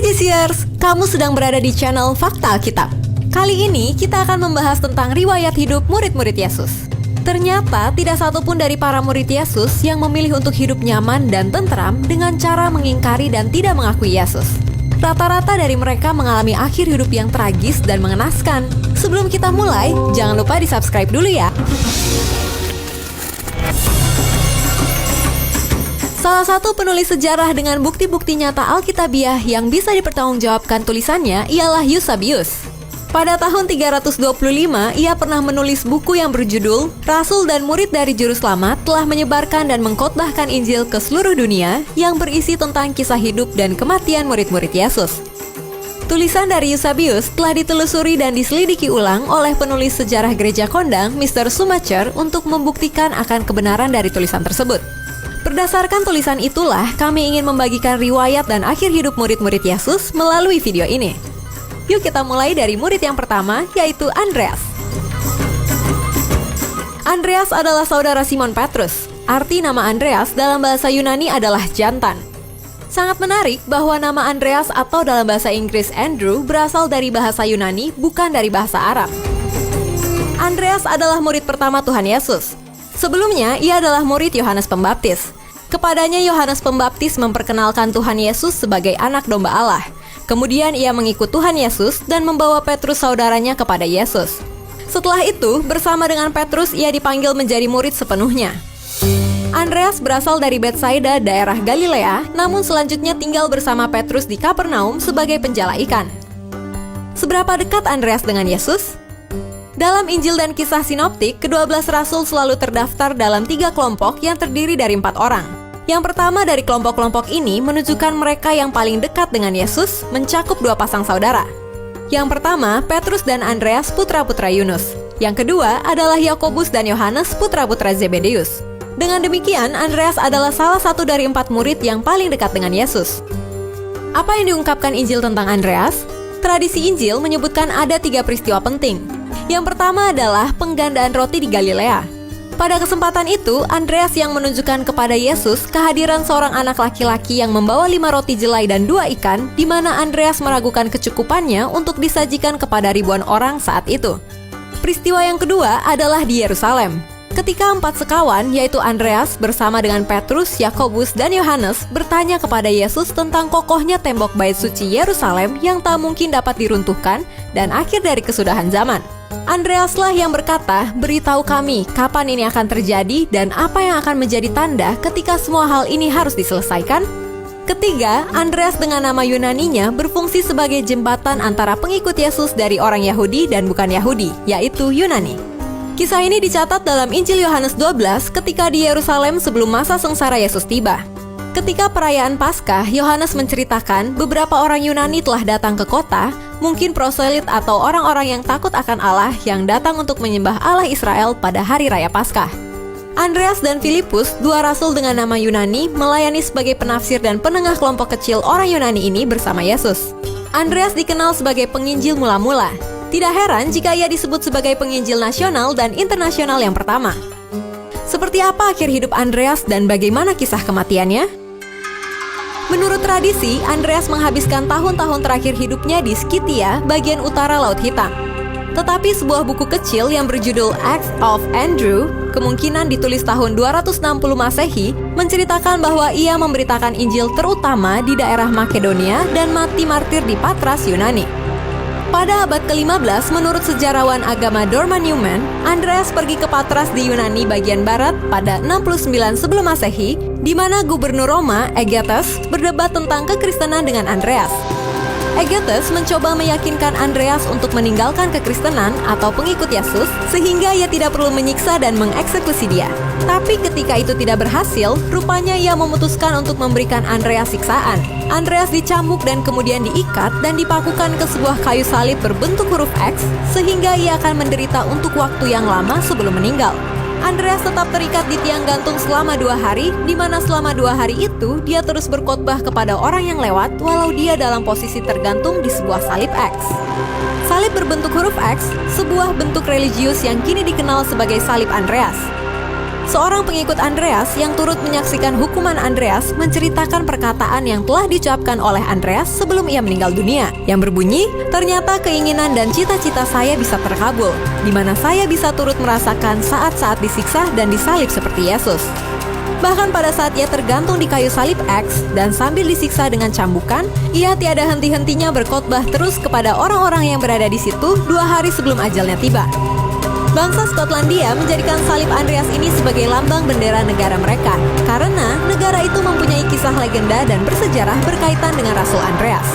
Visiers, kamu sedang berada di channel Fakta Alkitab. Kali ini kita akan membahas tentang riwayat hidup murid-murid Yesus. Ternyata tidak satupun dari para murid Yesus yang memilih untuk hidup nyaman dan tentram dengan cara mengingkari dan tidak mengakui Yesus. Rata-rata dari mereka mengalami akhir hidup yang tragis dan mengenaskan. Sebelum kita mulai, jangan lupa di-subscribe dulu ya. Salah satu penulis sejarah dengan bukti-bukti nyata Alkitabiah yang bisa dipertanggungjawabkan tulisannya ialah Eusebius. Pada tahun 325, ia pernah menulis buku yang berjudul Rasul dan Murid dari Juru Selamat telah menyebarkan dan mengkhotbahkan Injil ke seluruh dunia yang berisi tentang kisah hidup dan kematian murid-murid Yesus. Tulisan dari Eusebius telah ditelusuri dan diselidiki ulang oleh penulis sejarah gereja kondang, Mr. Schumacher, untuk membuktikan akan kebenaran dari tulisan tersebut. Berdasarkan tulisan itulah, kami ingin membagikan riwayat dan akhir hidup murid-murid Yesus melalui video ini. Yuk kita mulai dari murid yang pertama, yaitu Andreas. Andreas adalah saudara Simon Petrus. Arti nama Andreas dalam bahasa Yunani adalah jantan. Sangat menarik bahwa nama Andreas atau dalam bahasa Inggris Andrew berasal dari bahasa Yunani, bukan dari bahasa Arab. Andreas adalah murid pertama Tuhan Yesus. Sebelumnya, ia adalah murid Yohanes Pembaptis. Kepadanya Yohanes Pembaptis memperkenalkan Tuhan Yesus sebagai anak domba Allah. Kemudian ia mengikut Tuhan Yesus dan membawa Petrus saudaranya kepada Yesus. Setelah itu, bersama dengan Petrus ia dipanggil menjadi murid sepenuhnya. Andreas berasal dari Betsaida, daerah Galilea, namun selanjutnya tinggal bersama Petrus di Kapernaum sebagai penjala ikan. Seberapa dekat Andreas dengan Yesus? Dalam Injil dan kisah sinoptik, ke-12 rasul selalu terdaftar dalam 3 kelompok yang terdiri dari 4 orang. Yang pertama dari kelompok-kelompok ini menunjukkan mereka yang paling dekat dengan Yesus, mencakup 2 pasang saudara. Yang pertama, Petrus dan Andreas, putra-putra Yunus. Yang kedua adalah Yakobus dan Yohanes, putra-putra Zebedeus. Dengan demikian, Andreas adalah salah satu dari 4 murid yang paling dekat dengan Yesus. Apa yang diungkapkan Injil tentang Andreas? Tradisi Injil menyebutkan ada 3 peristiwa penting. Yang pertama adalah penggandaan roti di Galilea. Pada kesempatan itu, Andreas yang menunjukkan kepada Yesus kehadiran seorang anak laki-laki yang membawa 5 roti jelai dan 2 ikan, di mana Andreas meragukan kecukupannya untuk disajikan kepada ribuan orang saat itu. Peristiwa yang kedua adalah di Yerusalem. Ketika 4 sekawan, yaitu Andreas bersama dengan Petrus, Yakobus, dan Yohanes bertanya kepada Yesus tentang kokohnya tembok bait suci Yerusalem yang tak mungkin dapat diruntuhkan dan akhir dari kesudahan zaman. Andreaslah yang berkata, "Beritahu kami kapan ini akan terjadi dan apa yang akan menjadi tanda ketika semua hal ini harus diselesaikan?" Ketiga, Andreas dengan nama Yunaninya berfungsi sebagai jembatan antara pengikut Yesus dari orang Yahudi dan bukan Yahudi, yaitu Yunani. Kisah ini dicatat dalam Injil Yohanes 12 ketika di Yerusalem sebelum masa sengsara Yesus tiba. Ketika perayaan Paskah, Yohanes menceritakan beberapa orang Yunani telah datang ke kota, mungkin proselit atau orang-orang yang takut akan Allah yang datang untuk menyembah Allah Israel pada hari raya Paskah. Andreas dan Filipus, 2 rasul dengan nama Yunani, melayani sebagai penafsir dan penengah kelompok kecil orang Yunani ini bersama Yesus. Andreas dikenal sebagai penginjil mula-mula. Tidak heran jika ia disebut sebagai penginjil nasional dan internasional yang pertama. Seperti apa akhir hidup Andreas dan bagaimana kisah kematiannya? Menurut tradisi, Andreas menghabiskan tahun-tahun terakhir hidupnya di Skythia, bagian utara Laut Hitam. Tetapi sebuah buku kecil yang berjudul Acts of Andrew, kemungkinan ditulis tahun 260 Masehi, menceritakan bahwa ia memberitakan Injil terutama di daerah Makedonia dan mati martir di Patras, Yunani. Pada abad ke-15, menurut sejarawan agama Dorman Newman, Andreas pergi ke Patras di Yunani bagian barat pada 69 sebelum Masehi, di mana gubernur Roma, Aegeates, berdebat tentang kekristenan dengan Andreas. Aegeates mencoba meyakinkan Andreas untuk meninggalkan kekristenan atau pengikut Yesus, sehingga ia tidak perlu menyiksa dan mengeksekusi dia. Tapi ketika itu tidak berhasil, rupanya ia memutuskan untuk memberikan Andreas siksaan. Andreas dicambuk dan kemudian diikat dan dipakukan ke sebuah kayu salib berbentuk huruf X, sehingga ia akan menderita untuk waktu yang lama sebelum meninggal. Andreas tetap terikat di tiang gantung selama 2 hari, di mana selama 2 hari itu dia terus berkhotbah kepada orang yang lewat walau dia dalam posisi tergantung di sebuah salib X. Salib berbentuk huruf X, sebuah bentuk religius yang kini dikenal sebagai salib Andreas. Seorang pengikut Andreas yang turut menyaksikan hukuman Andreas menceritakan perkataan yang telah diucapkan oleh Andreas sebelum ia meninggal dunia, yang berbunyi, "Ternyata keinginan dan cita-cita saya bisa terkabul, di mana saya bisa turut merasakan saat-saat disiksa dan disalib seperti Yesus." Bahkan pada saat ia tergantung di kayu salib X dan sambil disiksa dengan cambukan, ia tiada henti-hentinya berkhotbah terus kepada orang-orang yang berada di situ 2 hari sebelum ajalnya tiba. Bangsa Skotlandia menjadikan salib Andreas ini sebagai lambang bendera negara mereka, karena negara itu mempunyai kisah legenda dan bersejarah berkaitan dengan Rasul Andreas.